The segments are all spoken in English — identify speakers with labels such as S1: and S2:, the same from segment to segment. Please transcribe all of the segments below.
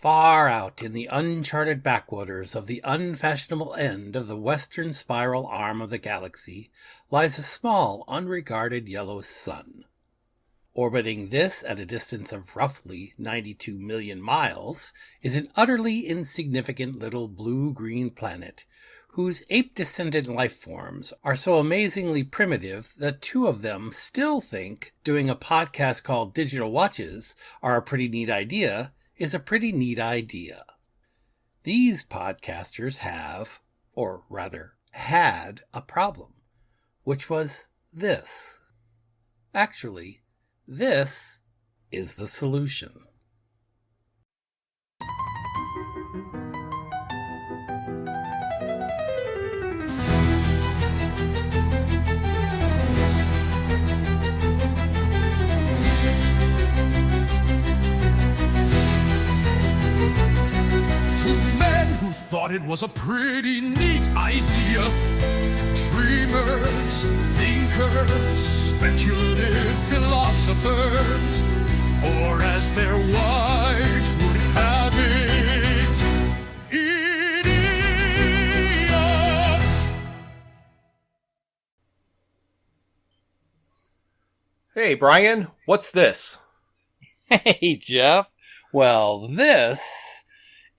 S1: Far out in the uncharted backwaters of the unfashionable end of the western spiral arm of the galaxy lies a small, unregarded yellow sun. Orbiting this at a distance of roughly 92 million miles is an utterly insignificant little blue-green planet whose ape-descendant life forms are so amazingly primitive that two of them still think doing a podcast called Digital Watches are a pretty neat idea is a pretty neat idea. These podcasters have, or rather had, a problem, which was this. Actually, this is the solution.
S2: Thought it was a pretty neat idea. Dreamers, thinkers, speculative philosophers, or as their wives would have it, idiots.
S3: Hey, Brian, what's this?
S1: Hey, Jeff. Well, this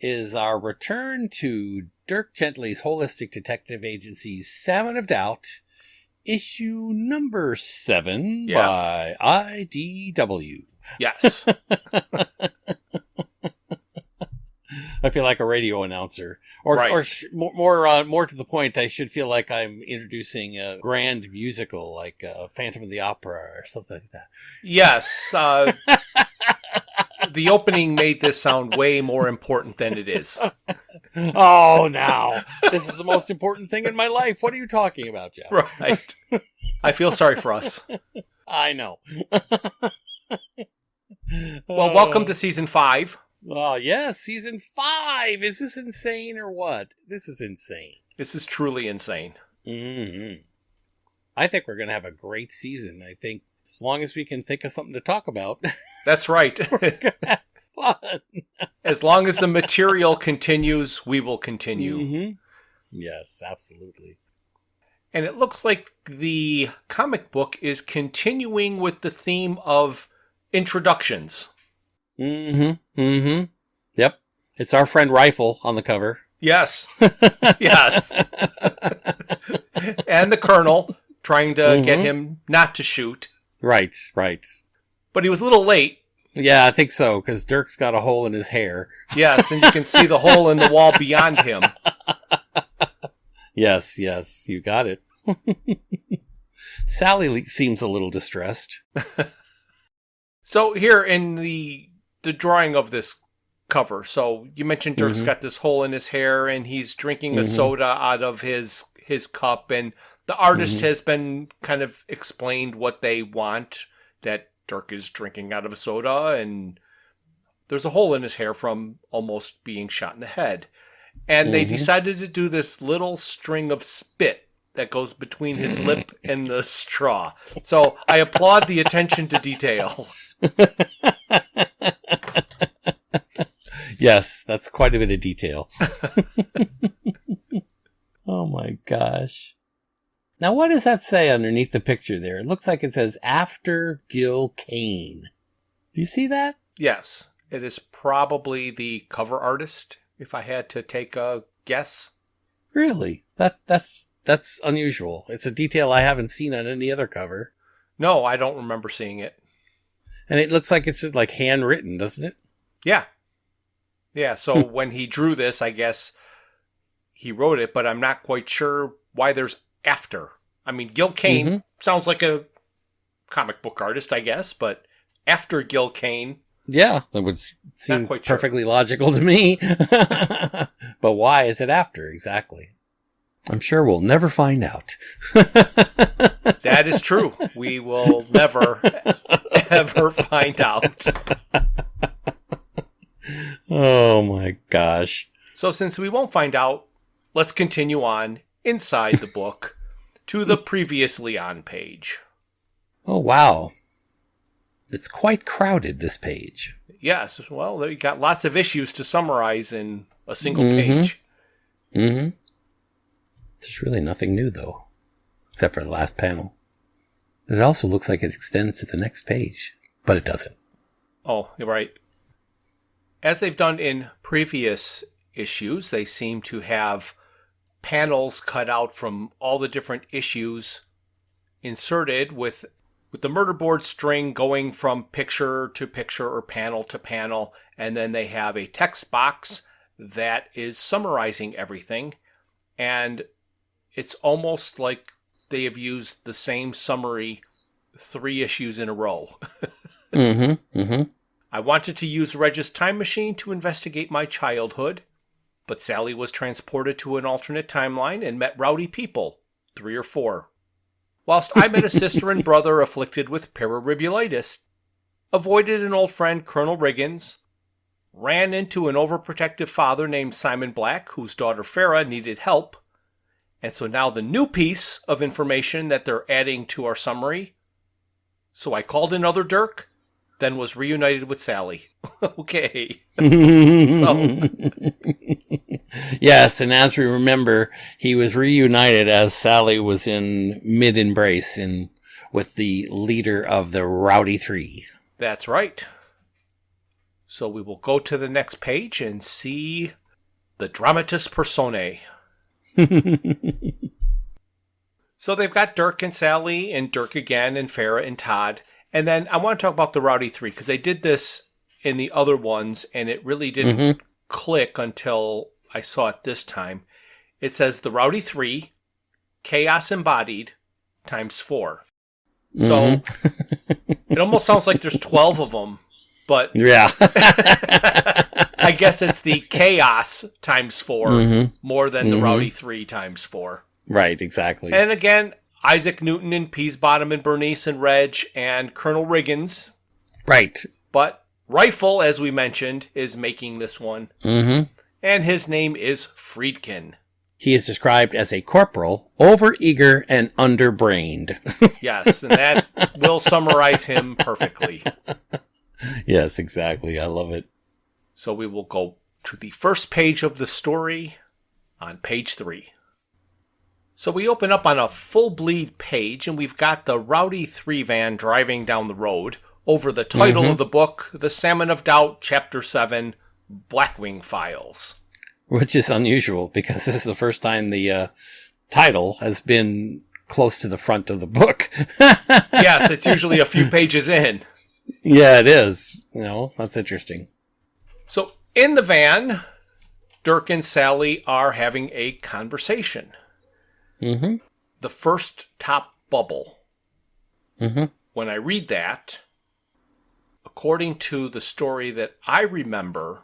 S1: is our return to Dirk Gently's Holistic Detective Agency's Salmon of Doubt, issue number 7 by IDW.
S3: Yes.
S1: I feel like a radio announcer. Or more to the point, I should feel like I'm introducing a grand musical like Phantom of the Opera or something like that.
S3: Yes. The opening made this sound way more important than it is.
S1: Oh, now. This is the most important thing in my life. What are you talking about, Jeff?
S3: Right. I feel sorry for us.
S1: I know.
S3: Well, welcome to season 5.
S1: Oh, yes, season 5. Is this insane or what? This is insane.
S3: This is truly insane.
S1: Mm-hmm. I think we're going to have a great season. I think as long as we can think of something to talk about.
S3: That's right.
S1: We're going to have fun.
S3: As long as the material continues, we will continue.
S1: Mm-hmm. Yes, absolutely.
S3: And it looks like the comic book is continuing with the theme of introductions.
S1: Mm-hmm. Mm-hmm. Yep. It's our friend Rifle on the cover.
S3: Yes. Yes. And the Colonel trying to get him not to shoot.
S1: Right, right.
S3: But he was a little late.
S1: Yeah, I think so, because Dirk's got a hole in his hair.
S3: Yes, and you can see the hole in the wall beyond him.
S1: Yes, yes, you got it. Sally seems a little distressed.
S3: So here in the drawing of this cover, so you mentioned Dirk's got this hole in his hair, and he's drinking a soda out of his cup, and the artist has been kind of explained what they want, that Dirk is drinking out of a soda, and there's a hole in his hair from almost being shot in the head. And they decided to do this little string of spit that goes between his lip and the straw. So I applaud the attention to detail.
S1: Yes, that's quite a bit of detail. Oh my gosh. Now, what does that say underneath the picture there? It looks like it says, After Gil Kane. Do you see that?
S3: Yes. It is probably the cover artist, if I had to take a guess.
S1: Really? That's unusual. It's a detail I haven't seen on any other cover.
S3: No, I don't remember seeing it.
S1: And it looks like it's just like handwritten, doesn't it?
S3: Yeah. Yeah, so when he drew this, I guess he wrote it, but I'm not quite sure why there's after. I mean, Gil Kane sounds like a comic book artist, I guess, but after Gil Kane.
S1: Yeah, that would seem perfectly logical to me. But why is it after exactly? I'm sure we'll never find out.
S3: That is true. We will never, ever find out.
S1: Oh my gosh.
S3: So since we won't find out, let's continue on inside the book to the previously on page.
S1: Oh, wow. It's quite crowded, this page.
S3: Yes, well, you got lots of issues to summarize in a single page.
S1: Mm-hmm. There's really nothing new, though, except for the last panel. It also looks like it extends to the next page, but it doesn't.
S3: Oh, you're right. As they've done in previous issues, they seem to have panels cut out from all the different issues inserted with the murder board string going from picture to picture or panel to panel, and then they have a text box that is summarizing everything, and it's almost like they have used the same summary 3 issues in a row. I wanted to use Reg's time machine to investigate my childhood, but Sally was transported to an alternate timeline and met rowdy people, 3 or 4. Whilst I met a sister and brother afflicted with pararibulitis, avoided an old friend, Colonel Riggins, ran into an overprotective father named Simon Black, whose daughter Farah needed help, and so now the new piece of information that they're adding to our summary. So I called in other Dirk, then was reunited with Sally. Okay.
S1: Yes, and as we remember, he was reunited as Sally was in mid-embrace with the leader of the Rowdy Three.
S3: That's right. So we will go to the next page and see the Dramatis Personae. So they've got Dirk and Sally, and Dirk again, and Farah and Todd. And then I want to talk about the Rowdy Three, because they did this in the other ones, and it really didn't click until I saw it this time. It says the Rowdy Three, Chaos Embodied, times 4. So it almost sounds like there's 12 of them, but
S1: yeah.
S3: I guess it's the Chaos times 4 more than the Rowdy 3 times 4.
S1: Right, exactly.
S3: And again, Isaac Newton and Peasbottom and Bernice and Reg and Colonel Riggins.
S1: Right.
S3: But Rifle, as we mentioned, is making this one. And his name is Friedkin.
S1: He is described as a corporal, overeager and underbrained.
S3: Yes, and that will summarize him perfectly.
S1: Yes, exactly. I love it.
S3: So we will go to the first page of the story on page 3. So we open up on a full bleed page, and we've got the Rowdy 3 van driving down the road over the title of the book, The Salmon of Doubt, Chapter 7, Blackwing Files.
S1: Which is unusual, because this is the first time the title has been close to the front of the book.
S3: Yes, it's usually a few pages in.
S1: Yeah, it is. That's interesting.
S3: So in the van, Dirk and Sally are having a conversation. The first top bubble. When I read that, according to the story that I remember,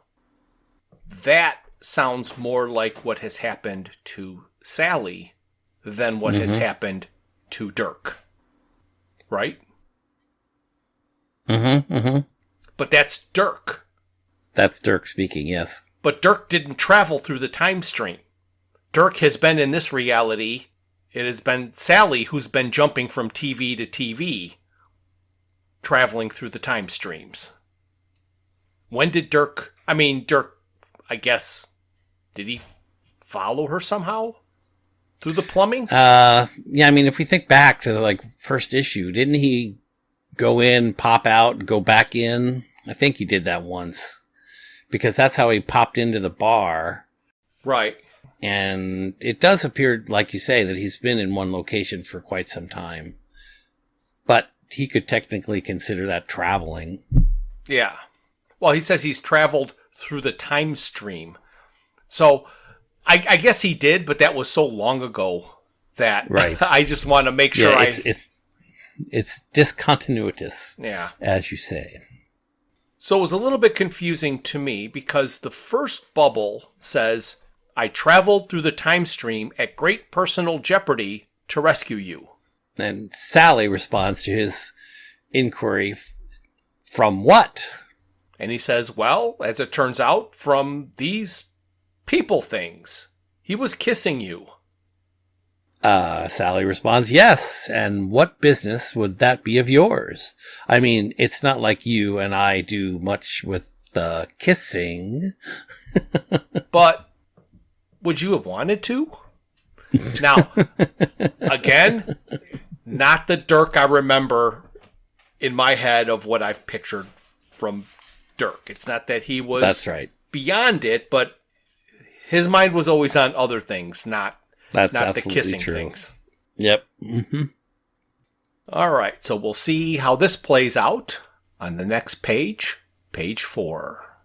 S3: that sounds more like what has happened to Sally than what has happened to Dirk. Right? But that's Dirk.
S1: That's Dirk speaking, yes.
S3: But Dirk didn't travel through the time stream. Dirk has been in this reality. It has been Sally who's been jumping from TV to TV, traveling through the time streams. When did Dirk, I guess, did he follow her somehow through the plumbing?
S1: Yeah, if we think back to the first issue, didn't he go in, pop out, go back in? I think he did that once, because that's how he popped into the bar.
S3: Right.
S1: And it does appear, like you say, that he's been in one location for quite some time. But he could technically consider that traveling.
S3: Yeah. Well, he says he's traveled through the time stream. So I guess he did, but that was so long ago that
S1: right.
S3: I just want to make sure
S1: it's discontinuous, as you say.
S3: So it was a little bit confusing to me, because the first bubble says, I traveled through the time stream at great personal jeopardy to rescue you.
S1: And Sally responds to his inquiry, from what?
S3: And he says, well, as it turns out, from these people things. He was kissing you.
S1: Sally responds, yes, and what business would that be of yours? I mean, it's not like you and I do much with the kissing.
S3: But would you have wanted to? Now, again, not the Dirk I remember in my head of what I've pictured from Dirk. It's not that he was
S1: That's right.
S3: beyond it, but his mind was always on other things, not the
S1: absolutely
S3: kissing
S1: true.
S3: things.
S1: Yep. Mm-hmm.
S3: All right, so we'll see how this plays out on the next page, page 4.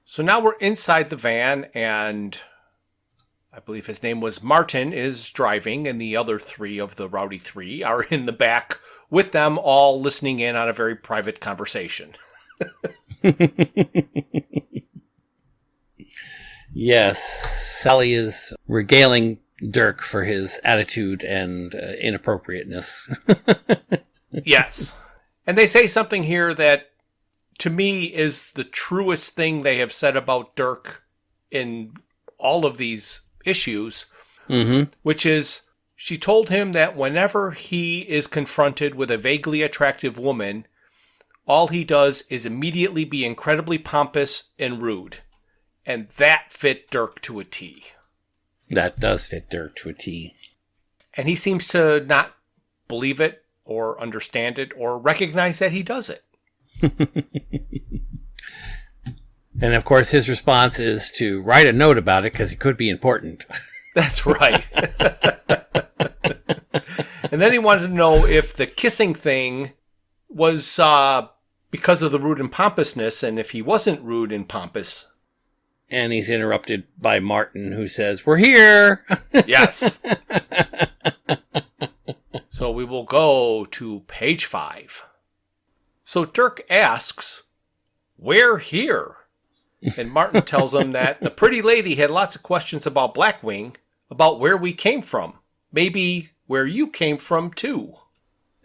S3: So now we're inside the van, and I believe his name was Martin is driving, and the other 3 of the Rowdy 3 are in the back with them, all listening in on a very private conversation.
S1: Yes, Sally is regaling Dirk for his attitude and inappropriateness.
S3: Yes. And they say something here that, to me, is the truest thing they have said about Dirk in all of these issues, which is, she told him that whenever he is confronted with a vaguely attractive woman, all he does is immediately be incredibly pompous and rude. And that fit Dirk to a T.
S1: That does fit Dirk to a T.
S3: And he seems to not believe it or understand it or recognize that he does it.
S1: And of course, his response is to write a note about it because it could be important.
S3: That's right. And then he wanted to know if the kissing thing was because of the rude and pompousness, and if he wasn't rude and pompous.
S1: And he's interrupted by Martin, who says, "We're here."
S3: Yes. So we will go to page 5. So Dirk asks, "We're here?" And Martin tells him that the pretty lady had lots of questions about Blackwing, about where we came from. Maybe where you came from, too.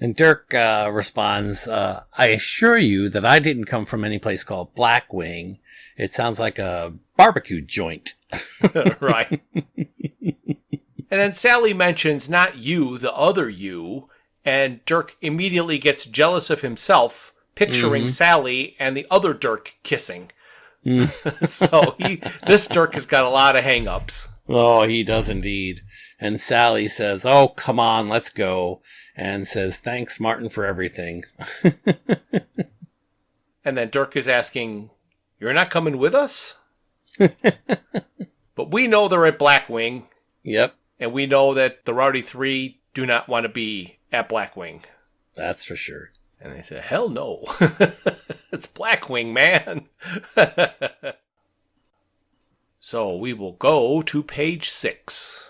S1: And Dirk responds, "I assure you that I didn't come from any place called Blackwing. It sounds like a barbecue joint."
S3: Right. And then Sally mentions not you, the other you, and Dirk immediately gets jealous of himself, picturing Sally and the other Dirk kissing. So this Dirk has got a lot of hang-ups.
S1: Oh, he does indeed. And Sally says, "Oh, come on, let's go." And says, "Thanks, Martin, for everything."
S3: And then Dirk is asking, "You're not coming with us?" But we know they're at Blackwing.
S1: Yep.
S3: And we know that the Rowdy 3 do not want to be at Blackwing.
S1: That's for sure.
S3: And they said, "Hell no." It's Blackwing, man. So we will go to page 6.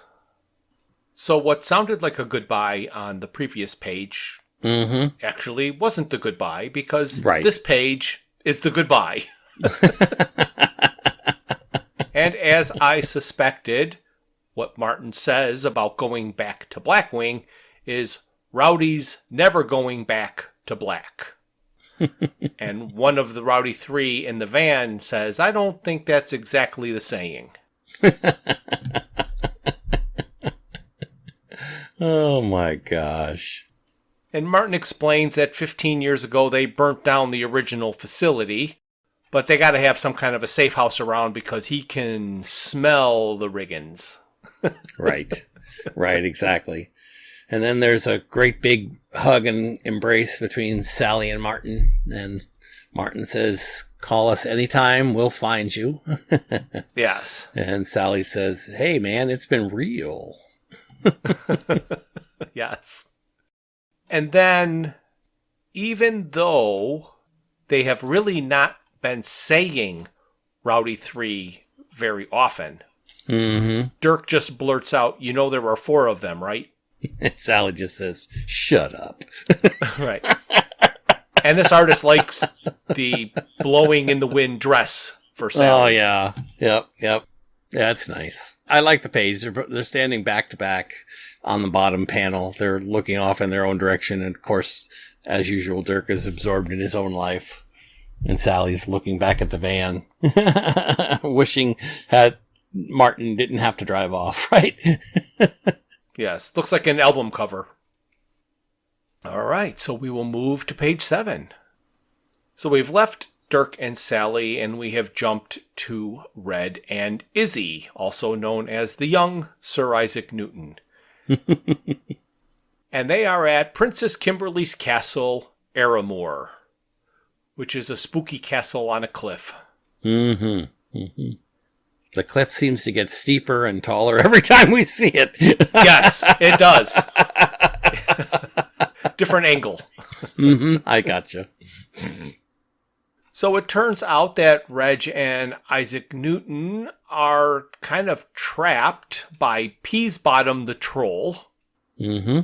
S3: So what sounded like a goodbye on the previous page actually wasn't the goodbye, because this page is the goodbye. And as I suspected, what Martin says about going back to Blackwing is Rowdy's never going back to black. And one of the Rowdy 3 in the van says, "I don't think that's exactly the saying."
S1: Oh my gosh.
S3: And Martin explains that 15 years ago they burnt down the original facility, but they got to have some kind of a safe house around because he can smell the riggins.
S1: Right. Right, exactly. And then there's a great big hug and embrace between Sally and Martin. And Martin says, "Call us anytime, we'll find you."
S3: Yes.
S1: And Sally says, "Hey, man, it's been real."
S3: Yes. And then, even though they have really not been saying Rowdy 3 very often, Dirk just blurts out, "You know there are 4 of them, right?"
S1: And Sally just says, "Shut up."
S3: Right. And this artist likes the blowing in the wind dress for Sally.
S1: Oh, yeah. Yep. Yeah, it's nice. I like the page. They're standing back to back on the bottom panel. They're looking off in their own direction. And of course, as usual, Dirk is absorbed in his own life. And Sally's looking back at the van, wishing that Martin didn't have to drive off, right?
S3: Yes, looks like an album cover. All right, so we will move to page 7. So we've left Dirk and Sally, and we have jumped to Red and Izzy, also known as the young Sir Isaac Newton. And they are at Princess Kimberly's castle, Aramore, which is a spooky castle on a cliff.
S1: Mm-hmm. Mm-hmm. The cliff seems to get steeper and taller every time we see it.
S3: Yes, it does. Different angle.
S1: Mm-hmm. I gotcha.
S3: So it turns out that Reg and Isaac Newton are kind of trapped by Peasbottom the troll.
S1: Mm-hmm.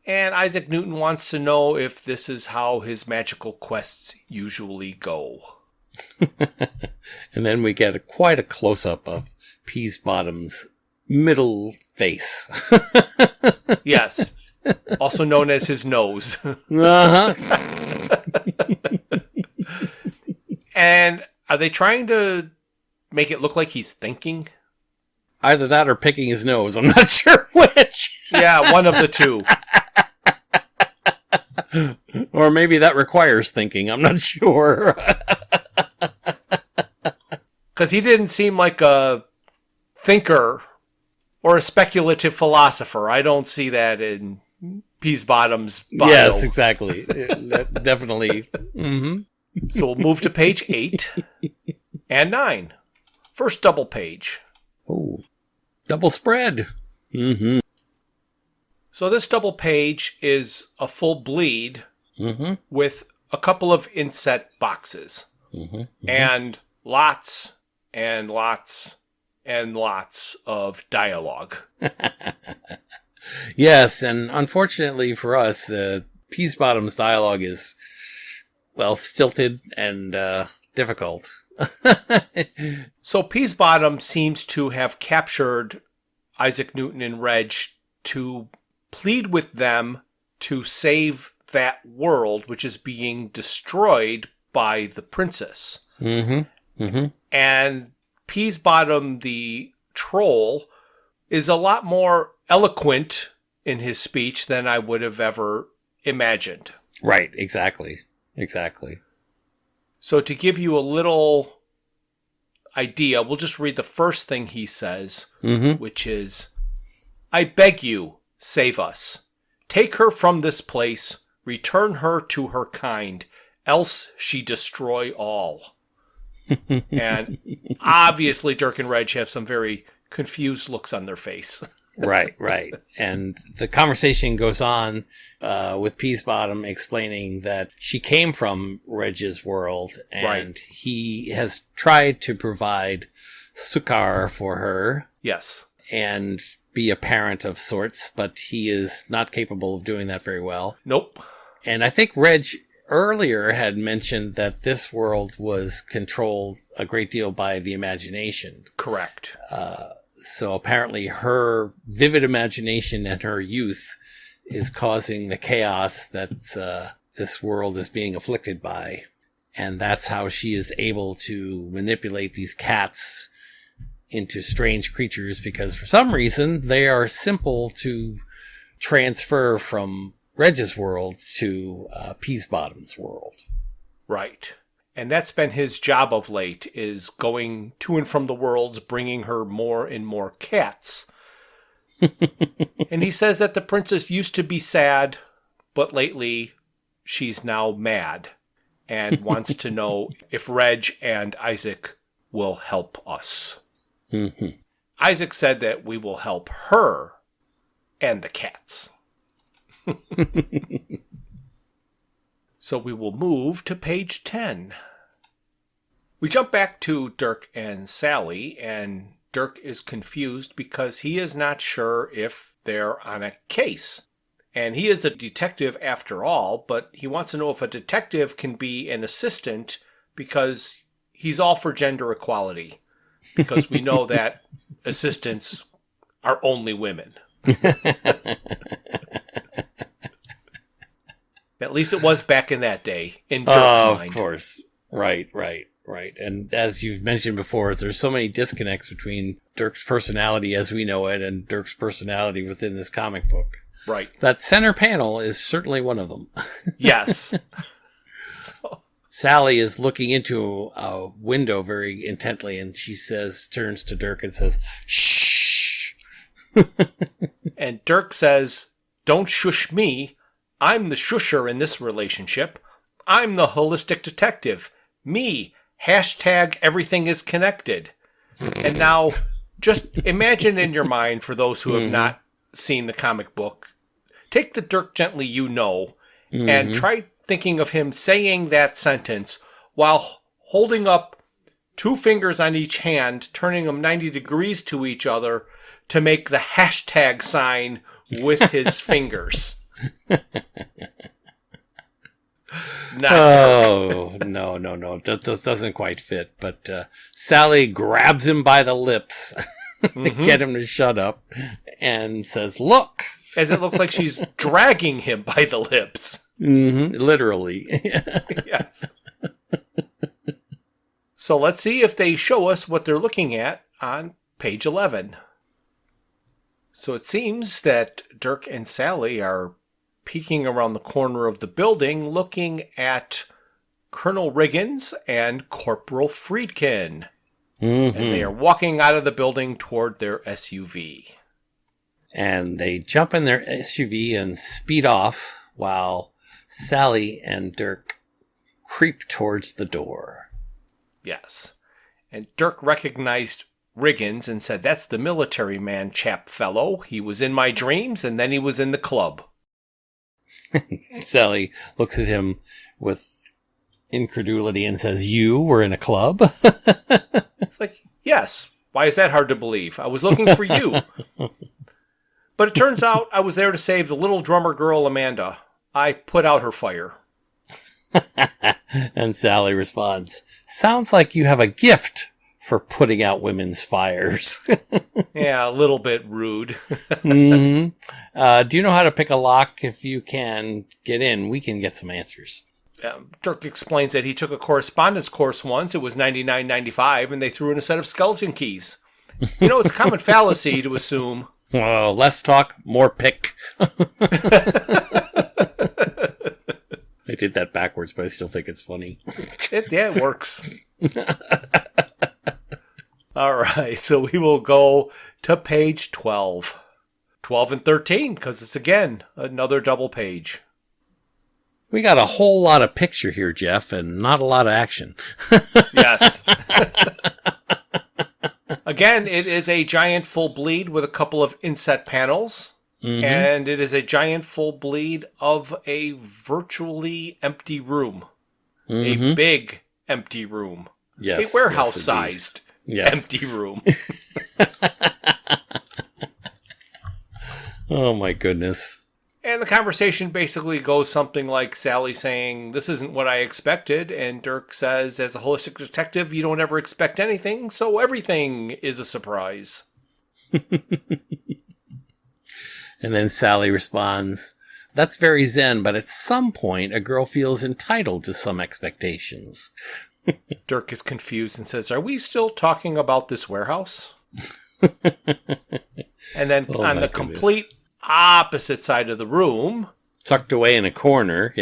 S3: And Isaac Newton wants to know if this is how his magical quests usually go.
S1: And then we get quite a close-up of Peasbottom's middle face.
S3: Yes. Also known as his nose.
S1: Uh-huh.
S3: And are they trying to make it look like he's thinking?
S1: Either that or picking his nose. I'm not sure which.
S3: Yeah, one of the two.
S1: Or maybe that requires thinking. I'm not sure.
S3: Because he didn't seem like a thinker or a speculative philosopher. I don't see that in Peasbottom's bio.
S1: Yes, exactly. Definitely. Mm-hmm.
S3: So we'll move to page 8 and 9. First double page.
S1: Oh, double spread. Mm-hmm.
S3: So this double page is a full bleed with a couple of inset boxes. And lots and lots and lots of dialogue.
S1: Yes, and unfortunately for us, the Peasbottom's dialogue is, well, stilted and difficult.
S3: So Peasbottom seems to have captured Isaac Newton and Reg to plead with them to save that world, which is being destroyed by the princess. Mm-hmm. Mm-hmm. And Peasbottom, the troll, is a lot more eloquent in his speech than I would have ever imagined.
S1: Right, exactly. Exactly.
S3: So to give you a little idea, we'll just read the first thing he says, which is, I beg you, save us. Take her from this place, return her to her kind, else she destroy all. And obviously Dirk and Reg have some very confused looks on their face.
S1: Right, right. And the conversation goes on with Peasbottom explaining that she came from Reg's world and he has tried to provide sukkar for her.
S3: Yes.
S1: And be a parent of sorts, but he is not capable of doing that very well.
S3: Nope.
S1: And I think Reg earlier had mentioned that this world was controlled a great deal by the imagination.
S3: Correct.
S1: So apparently her vivid imagination and her youth is causing the chaos that this world is being afflicted by. And that's how she is able to manipulate these cats into strange creatures, because for some reason they are simple to transfer from Reg's world to Peasbottom's world. Right.
S3: And that's been his job of late, is going to and from the worlds, bringing her more and more cats. And he says that the princess used to be sad, but lately she's now mad and wants to know if Reg and Isaac will help us. Isaac said that we will help her and the cats. So we will move to page 10. We jump back to Dirk and Sally, and Dirk is confused because he is not sure if they're on a case. And he is a detective after all, but he wants to know if a detective can be an assistant because he's all for gender equality. Because we know that assistants are only women. At least it was back in that day, in Dirk's mind.
S1: Of course. Right, right. Right. And as you've mentioned before, there's so many disconnects between Dirk's personality as we know it and Dirk's personality within this comic book.
S3: Right.
S1: That center panel is certainly one of them.
S3: Yes.
S1: Sally is looking into a window very intently, and she turns to Dirk and says, "Shh."
S3: And Dirk says, "Don't shush me. I'm the shusher in this relationship. I'm the holistic detective. Me. Hashtag everything is connected." And now, just imagine in your mind, for those who have not seen the comic book, take the Dirk Gently and try thinking of him saying that sentence while holding up two fingers on each hand, turning them 90 degrees to each other to make the hashtag sign with his fingers.
S1: Oh, no. That doesn't quite fit. But Sally grabs him by the lips to get him to shut up and says, "Look."
S3: As it looks like she's dragging him by the lips.
S1: Literally.
S3: Yes. So let's see if they show us what they're looking at on page 11. So it seems that Dirk and Sally are peeking around the corner of the building looking at Colonel Riggins and Corporal Friedkin as they are walking out of the building toward their SUV.
S1: And they jump in their SUV and speed off while Sally and Dirk creep towards the door.
S3: Yes. And Dirk recognized Riggins and said, "That's the military man chap fellow. He was in my dreams and then he was in the club."
S1: Sally looks at him with incredulity and says, "You were in a club?"
S3: It's like, yes. Why is that hard to believe? I was looking for you. But it turns out I was there to save the little drummer girl, Amanda. I put out her fire.
S1: And Sally responds, "Sounds like you have a gift for putting out women's fires."
S3: Yeah, a little bit rude.
S1: Do you know how to pick a lock? If you can get in, we can get some answers.
S3: Dirk explains that he took a correspondence course once. It was $99.95, and they threw in a set of skeleton keys. You know, it's a common fallacy to assume.
S1: Well, less talk, more pick. I did that backwards, but I still think it's funny.
S3: It works. All right, so we will go to page 12. 12 and 13, because it's, again, another double page.
S1: We got a whole lot of picture here, Jeff, and not a lot of action.
S3: Yes. Again, it is a giant full bleed with a couple of inset panels. And it is a giant full bleed of a virtually empty room. A big empty room.
S1: Yes.
S3: A warehouse-sized empty room.
S1: Oh, my goodness.
S3: And the conversation basically goes something like Sally saying, "This isn't what I expected." And Dirk says, "As a holistic detective, you don't ever expect anything, so everything is a surprise."
S1: And then Sally responds, "That's very zen, but at some point, a girl feels entitled to some expectations."
S3: Dirk is confused and says, "Are we still talking about this warehouse?" And then on the complete opposite side of the room,
S1: tucked away in a corner,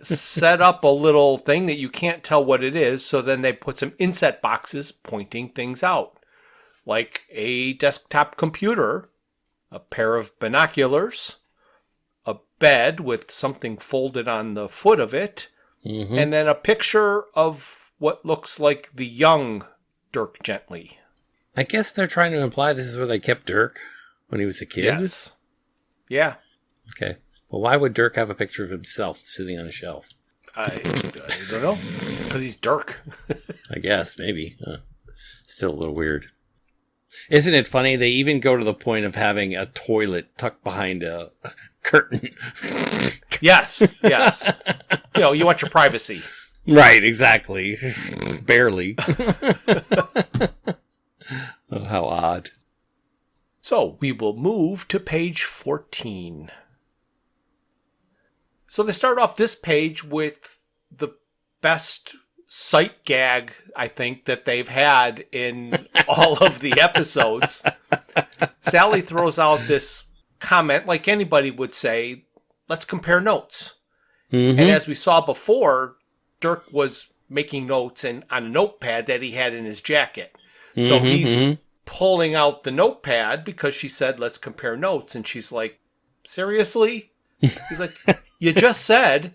S3: set up a little thing that you can't tell what it is, so then they put some inset boxes pointing things out, like a desktop computer, a pair of binoculars, a bed with something folded on the foot of it, and then a picture of what looks like the young Dirk Gently.
S1: I guess they're trying to imply this is where they kept Dirk when he was a kid?
S3: Yes. Yeah.
S1: Okay. Well, why would Dirk have a picture of himself sitting on a shelf?
S3: I don't know. Because he's Dirk.
S1: I guess, maybe. Still a little weird. Isn't it funny? They even go to the point of having a toilet tucked behind a curtain.
S3: Yes. You know, you want your privacy.
S1: Right, exactly. Barely. Oh, how odd.
S3: So we will move to page 14. So they start off this page with the best sight gag, I think, that they've had in all of the episodes. Sally throws out this comment, like anybody would say, let's compare notes. Mm-hmm. And as we saw before, Dirk was making notes on a notepad that he had in his jacket. Mm-hmm. So he's pulling out the notepad because she said, let's compare notes. And she's like, seriously? He's like, you just said.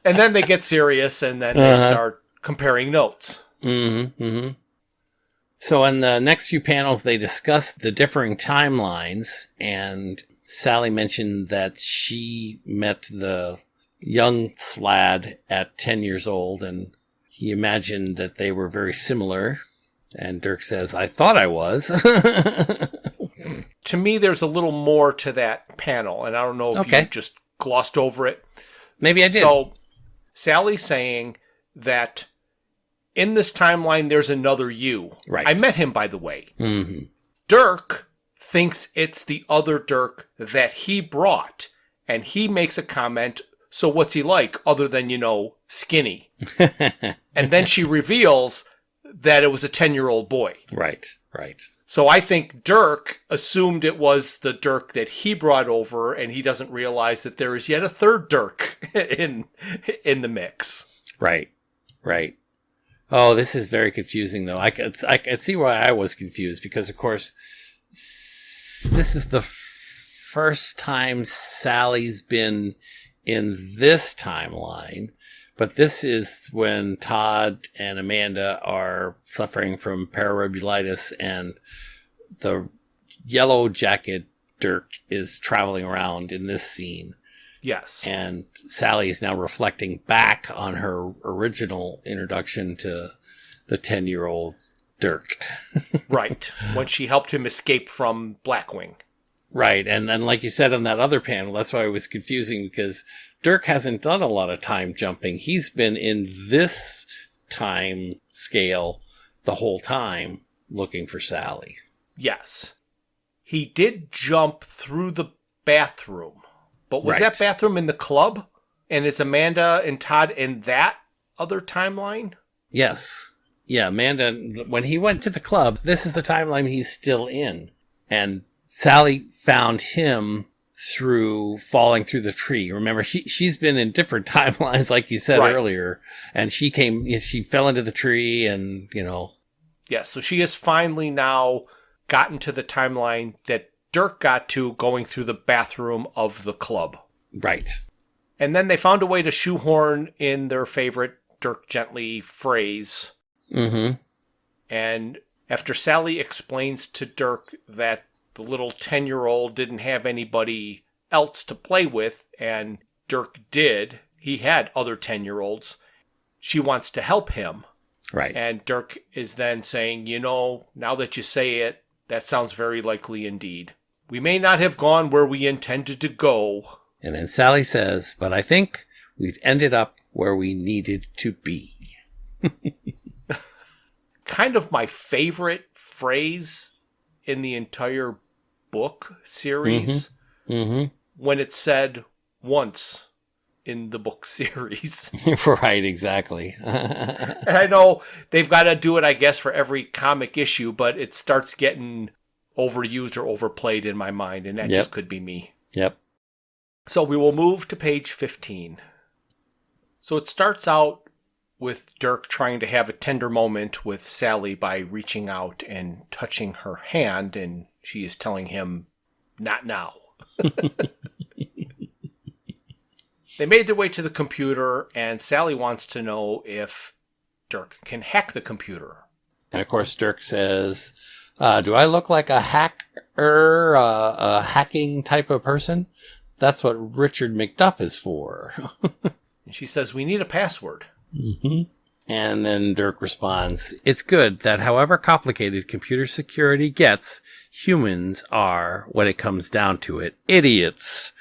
S3: And then they get serious, and then they start comparing notes.
S1: Mm-hmm. Mm-hmm. So in the next few panels, they discuss the differing timelines, and Sally mentioned that she met the young Slad at 10 years old, and he imagined that they were very similar. And Dirk says, I thought I was.
S3: To me, there's a little more to that panel, and I don't know if you just glossed over it.
S1: Maybe I did.
S3: So Sally's saying that in this timeline, there's another you.
S1: Right.
S3: I met him, by the way.
S1: Mm-hmm.
S3: Dirk thinks it's the other Dirk that he brought, and he makes a comment, so what's he like other than, skinny? And then she reveals that it was a 10-year-old boy.
S1: Right, right.
S3: So I think Dirk assumed it was the Dirk that he brought over, and he doesn't realize that there is yet a third Dirk in the mix.
S1: Right, right. Oh, this is very confusing, though. I can see why I was confused, because, of course, this is the first time Sally's been in this timeline, but this is when Todd and Amanda are suffering from pararobulitis, and the yellow jacket Dirk is traveling around in this scene.
S3: Yes.
S1: And Sally is now reflecting back on her original introduction to the 10-year-old Dirk.
S3: Right. When she helped him escape from Blackwing.
S1: Right. And then, like you said on that other panel, that's why it was confusing, because Dirk hasn't done a lot of time jumping. He's been in this time scale the whole time looking for Sally.
S3: Yes. He did jump through the bathroom. But was that bathroom in the club? And is Amanda and Todd in that other timeline?
S1: Yes. Yeah, Amanda, when he went to the club, this is the timeline he's still in. And Sally found him through falling through the tree. Remember, she's been in different timelines, like you said earlier. And she fell into the tree and,
S3: Yes, so she has finally now gotten to the timeline that Dirk got to, going through the bathroom of the club.
S1: Right.
S3: And then they found a way to shoehorn in their favorite Dirk Gently phrase.
S1: Mm-hmm.
S3: And after Sally explains to Dirk that the little 10-year-old didn't have anybody else to play with, and Dirk did, he had other 10-year-olds, she wants to help him.
S1: Right.
S3: And Dirk is then saying, now that you say it, that sounds very likely indeed. We may not have gone where we intended to go.
S1: And then Sally says, but I think we've ended up where we needed to be.
S3: Kind of my favorite phrase in the entire book series.
S1: Mm-hmm. Mm-hmm.
S3: When it's said once in the book series.
S1: Right, exactly.
S3: And I know they've got to do it, I guess, for every comic issue, but it starts getting overused or overplayed in my mind, and that just could be me.
S1: Yep.
S3: So we will move to page 15. So it starts out with Dirk trying to have a tender moment with Sally by reaching out and touching her hand, and she is telling him, not now. They made their way to the computer, and Sally wants to know if Dirk can hack the computer.
S1: And of course, Dirk says, do I look like a hacker, a hacking type of person? That's what Richard McDuff is for.
S3: And she says, we need a password.
S1: Mm-hmm. And then Dirk responds, it's good that however complicated computer security gets, humans are, when it comes down to it, idiots.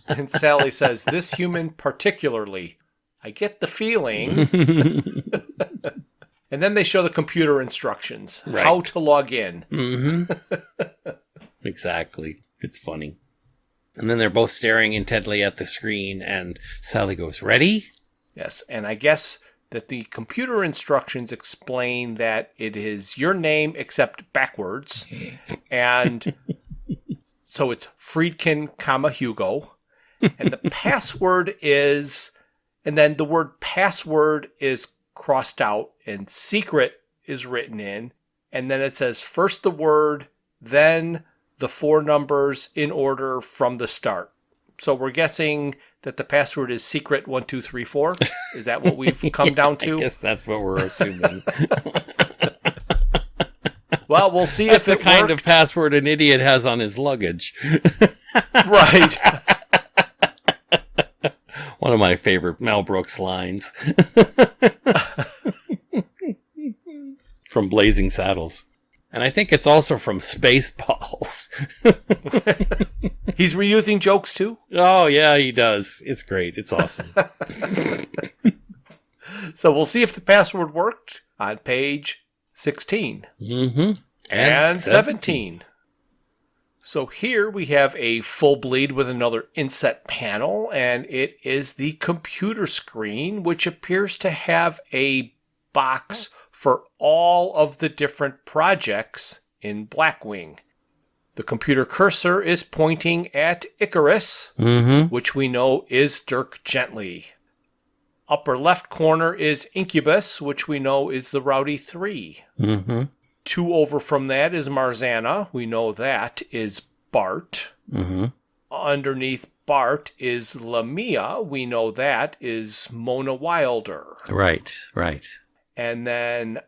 S3: And Sally says, this human particularly, I get the feeling. And then they show the computer instructions, how to log in.
S1: Mm-hmm. Exactly. It's funny. And then they're both staring intently at the screen, and Sally goes, "Ready?"
S3: Yes, and I guess that the computer instructions explain that it is your name except backwards. And so it's Friedkin, comma, Hugo. And the password is, and then the word password is crossed out and secret is written in. And then it says first the word, then the 4 numbers in order from the start. So we're guessing that the password is secret 1234. Is that what we've come down to?
S1: I guess that's what we're assuming.
S3: Well, we'll see
S1: That's
S3: if
S1: the kind of password an idiot has on his luggage.
S3: Right.
S1: One of my favorite Mel Brooks lines. From Blazing Saddles. And I think it's also from Spaceballs.
S3: He's reusing jokes too?
S1: Oh, yeah, he does. It's great. It's awesome.
S3: So we'll see if the password worked on page 16.
S1: Mm-hmm.
S3: And 17. So here we have a full bleed with another inset panel, and it is the computer screen, which appears to have a box for all of the different projects in Blackwing. The computer cursor is pointing at Icarus, which we know is Dirk Gently. Upper left corner is Incubus, which we know is the Rowdy 3. 2 over from that is Marzana. We know that is Bart. Underneath Bart is Lamia. We know that is Mona Wilder.
S1: Right.
S3: And then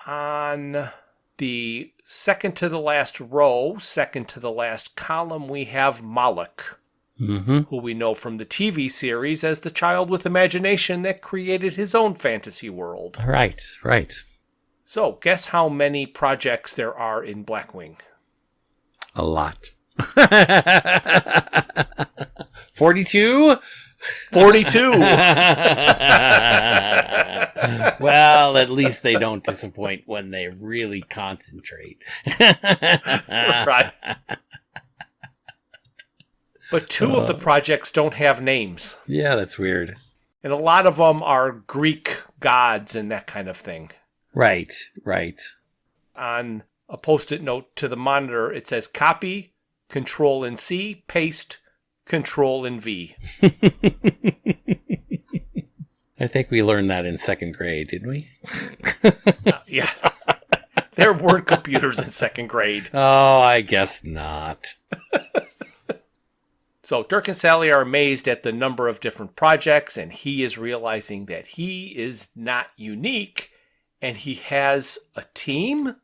S3: on the second to the last row, second to the last column, we have Moloch, who we know from the TV series as the child with imagination that created his own fantasy world.
S1: Right.
S3: So, guess how many projects there are in Blackwing?
S1: A lot. 42?
S3: 42!
S1: Well, at least they don't disappoint when they really concentrate.
S3: Right. But 2 of the projects don't have names.
S1: Yeah, that's weird.
S3: And a lot of them are Greek gods and that kind of thing.
S1: Right.
S3: On a post-it note to the monitor, it says copy, Control and C, paste, Control and V.
S1: I think we learned that in 2nd grade, didn't we?
S3: Yeah. There weren't computers in 2nd grade.
S1: Oh, I guess not.
S3: So Dirk and Sally are amazed at the number of different projects, and he is realizing that he is not unique, and he has a team?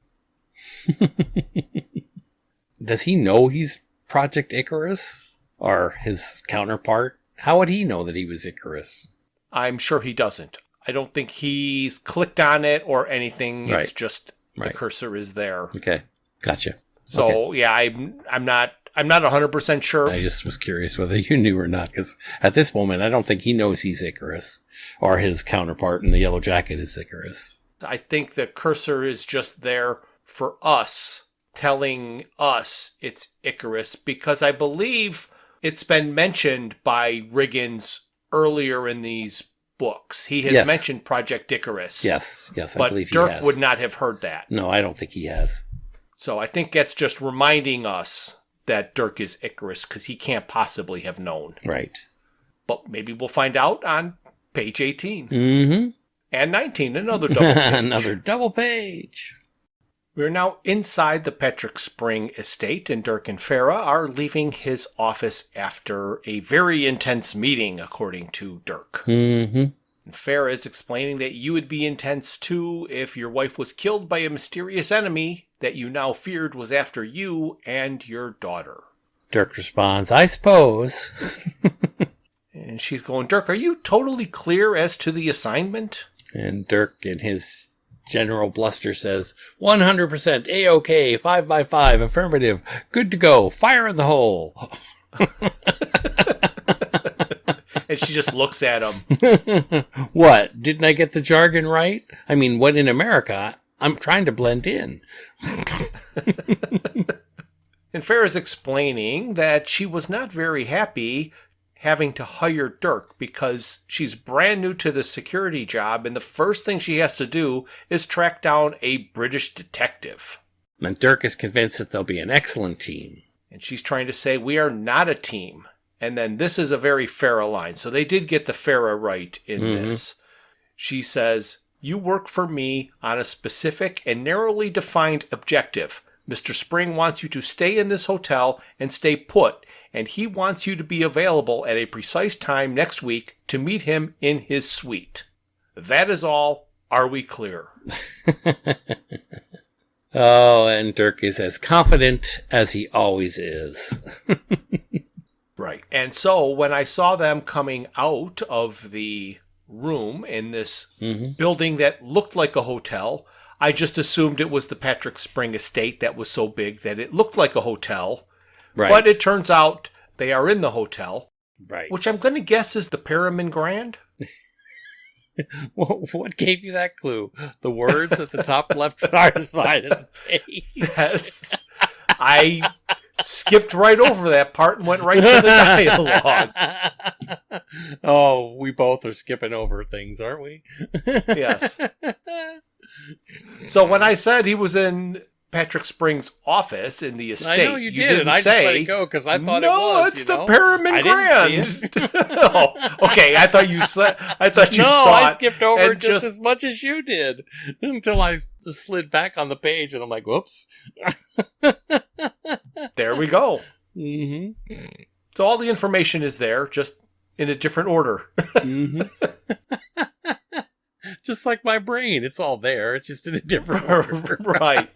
S1: Does he know he's Project Icarus? Or his counterpart? How would he know that he was Icarus?
S3: I'm sure he doesn't. I don't think he's clicked on it or anything.
S1: Right.
S3: It's just the cursor is there.
S1: Okay. Gotcha.
S3: So,
S1: okay.
S3: Yeah, I'm not 100% sure.
S1: I just was curious whether you knew or not, because at this moment, I don't think he knows he's Icarus, or his counterpart in the yellow jacket is Icarus.
S3: I think the cursor is just there for us, telling us it's Icarus, because I believe it's been mentioned by Riggins earlier in these books. He has mentioned Project Icarus.
S1: Yes, I believe he
S3: has. But
S1: has.
S3: Dirk would not have heard that.
S1: No, I don't think he has.
S3: So I think that's just reminding us that Dirk is Icarus, because he can't possibly have known.
S1: Right.
S3: But maybe we'll find out on page 18.
S1: Mm-hmm.
S3: And 19, another double page.
S1: Another double page.
S3: We're now inside the Patrick Spring estate, and Dirk and Farah are leaving his office after a very intense meeting, according to Dirk.
S1: Mm-hmm.
S3: And Farah is explaining that you would be intense too if your wife was killed by a mysterious enemy that you now feared was after you and your daughter.
S1: Dirk responds, I suppose.
S3: And she's going, Dirk, are you totally clear as to the assignment?
S1: And Dirk, in his general bluster, says, 100% A-OK, 5x5, affirmative, good to go, fire in the hole.
S3: And she just looks at him.
S1: What? Didn't I get the jargon right? I mean, what in America? I'm trying to blend in.
S3: And Farrah's explaining that she was not very happy having to hire Dirk because she's brand new to the security job, and the first thing she has to do is track down a British detective.
S1: And Dirk is convinced that they'll be an excellent team.
S3: And she's trying to say, we are not a team. And then this is a very Farrah line. So they did get the Farrah right in this. She says, you work for me on a specific and narrowly defined objective. Mr. Spring wants you to stay in this hotel and stay put, and he wants you to be available at a precise time next week to meet him in his suite. That is all. Are we clear?
S1: Oh, and Dirk is as confident as he always is.
S3: Right. And so when I saw them coming out of the room in this building that looked like a hotel, I just assumed it was the Patrick Spring estate that was so big that it looked like a hotel. Right. But it turns out they are in the hotel.
S1: Right.
S3: Which I'm going to guess is the Pyramid Grand.
S1: What gave you that clue? The words at the top left side of the page.
S3: I skipped right over that part and went right to the dialogue.
S1: Oh, we both are skipping over things, aren't we?
S3: Yes. So when I said he was in Patrick Spring's office in the estate,
S1: I know you did, and I just let it go because I thought it was.
S3: No, it's the Pyramid Grand. Oh, okay, I thought you said. I thought you saw it.
S1: No, I skipped over just as much as you did until I slid back on the page, and I'm like, "Whoops!"
S3: There we go.
S1: Mm-hmm.
S3: So all the information is there, just in a different order.
S1: Mm-hmm. Just like my brain, it's all there. It's just in a different order.
S3: Right.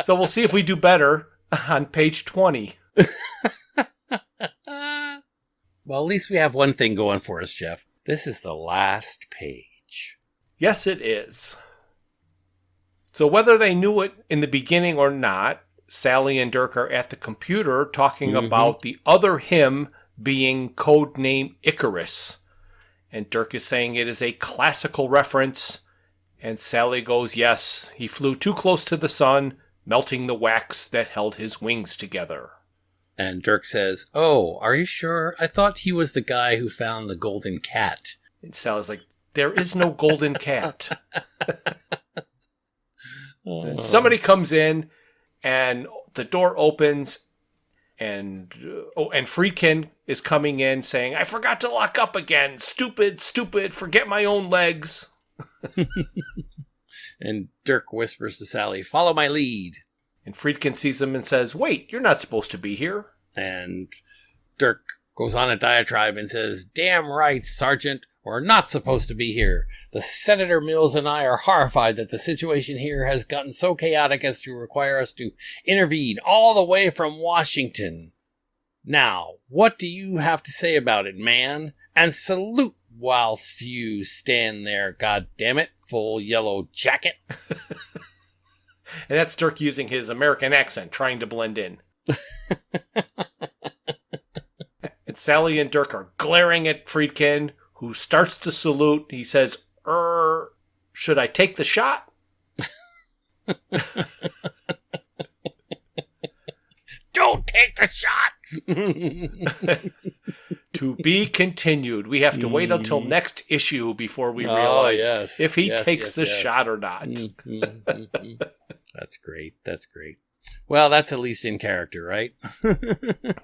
S3: So we'll see if we do better on page 20.
S1: Well, at least we have one thing going for us, Jeff. This is the last page.
S3: Yes, it is. So whether they knew it in the beginning or not, Sally and Dirk are at the computer talking about the other him being codename Icarus. And Dirk is saying it is a classical reference. And Sally goes, yes, he flew too close to the sun, melting the wax that held his wings together.
S1: And Dirk says, oh, are you sure? I thought he was the guy who found the golden cat.
S3: And Sally's like, there is no golden cat. And somebody comes in, and the door opens, and Friedkin is coming in saying, I forgot to lock up again. Stupid, forget my own legs.
S1: And Dirk whispers to Sally, follow my lead.
S3: And Friedkin sees him and says, wait, you're not supposed to be here.
S1: And Dirk goes on a diatribe and says, damn right, Sergeant, we're not supposed to be here. The Senator Mills and I are horrified that the situation here has gotten so chaotic as to require us to intervene all the way from Washington. Now, what do you have to say about it, man? And salute whilst you stand there, goddammit, full yellow jacket.
S3: And that's Dirk using his American accent, trying to blend in. And Sally and Dirk are glaring at Friedkin, who starts to salute. He says, should I take the shot?
S1: Don't take the shot!
S3: To be continued. We have to wait until next issue before we realize if he takes the shot or not.
S1: That's great. That's great. Well, that's at least in character, right?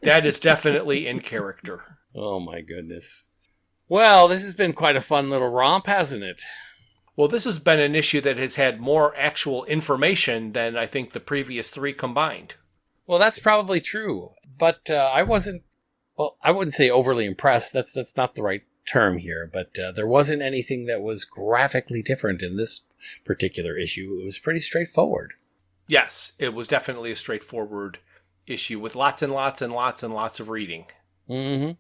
S3: That is definitely in character.
S1: Oh, my goodness. Well, this has been quite a fun little romp, hasn't it?
S2: Well, this has been an issue that has had more actual information than I think the previous three combined.
S1: Well, that's probably true. But I wouldn't say overly impressed. That's not the right term here. But there wasn't anything that was graphically different in this particular issue. It was pretty straightforward.
S2: Yes, it was definitely a straightforward issue with lots and lots and lots and lots of reading.
S1: Mm-hmm.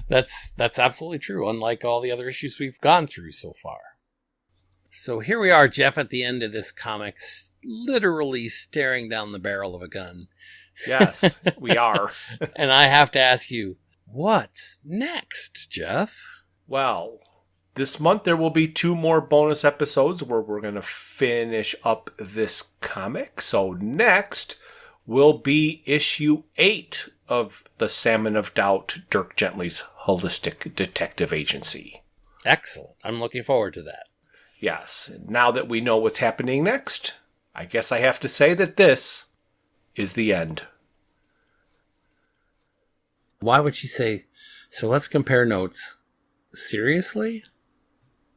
S1: That's absolutely true, unlike all the other issues we've gone through so far. So here we are, Jeff, at the end of this comic, literally staring down the barrel of a gun.
S2: Yes, we are.
S1: And I have to ask you, what's next, Jeff?
S2: Well, this month there will be 2 more bonus episodes where we're going to finish up this comic. So next will be issue 8 of The Salmon of Doubt, Dirk Gently's Holistic Detective Agency.
S1: Excellent. I'm looking forward to that.
S2: Yes. Now that we know what's happening next, I guess I have to say that this is the end.
S1: Why would she say, so let's compare notes? Seriously?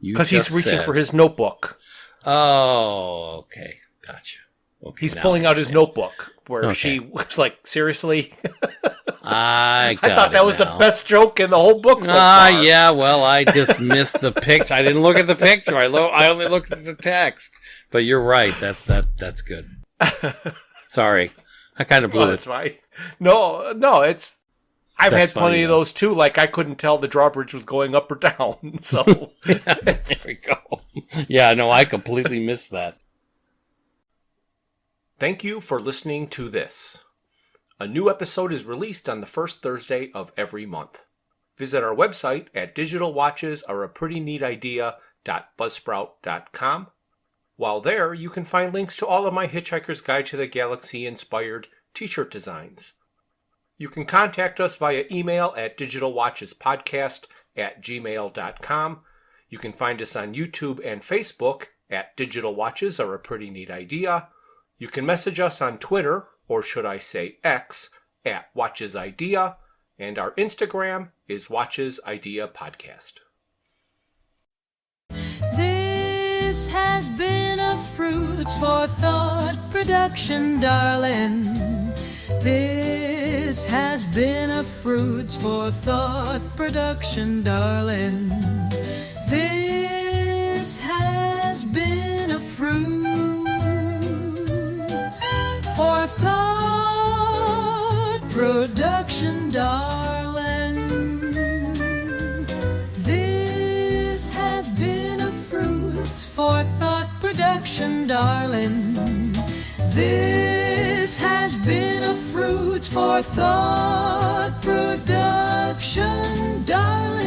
S2: Because he's reaching for his notebook.
S1: Oh, okay. Gotcha. Okay,
S2: he's pulling out his notebook where she was like, seriously?
S1: I
S2: thought that was the best joke in the whole book so far.
S1: Yeah, well, I just missed the picture. I didn't look at the picture. I only looked at the text. But you're right. That's good. Sorry. I kind of blew it.
S2: That's fine. No, it's... I've had plenty of those too. Like, I couldn't tell the drawbridge was going up or down. So
S1: there we go. Yeah, no, I completely missed that.
S2: Thank you for listening to this. A new episode is released on the first Thursday of every month. Visit our website at digitalwatchesareaprettyneatidea.buzzsprout.com. While there, you can find links to all of my Hitchhiker's Guide to the Galaxy inspired t-shirt designs. You can contact us via email at digitalwatchespodcast@gmail.com. You can find us on YouTube and Facebook at Digital Watches Are a Pretty Neat Idea. You can message us on Twitter, or should I say X, at Watches Idea, and our Instagram is Watches Idea Podcast.
S4: This has been a Froods for Thought production, darling. This has been a Froods for Thought production, darling. This has been a Froods for Thought production, darling. This has been a Froods for Thought production, darling. This has been a Froods for Thought production, darling.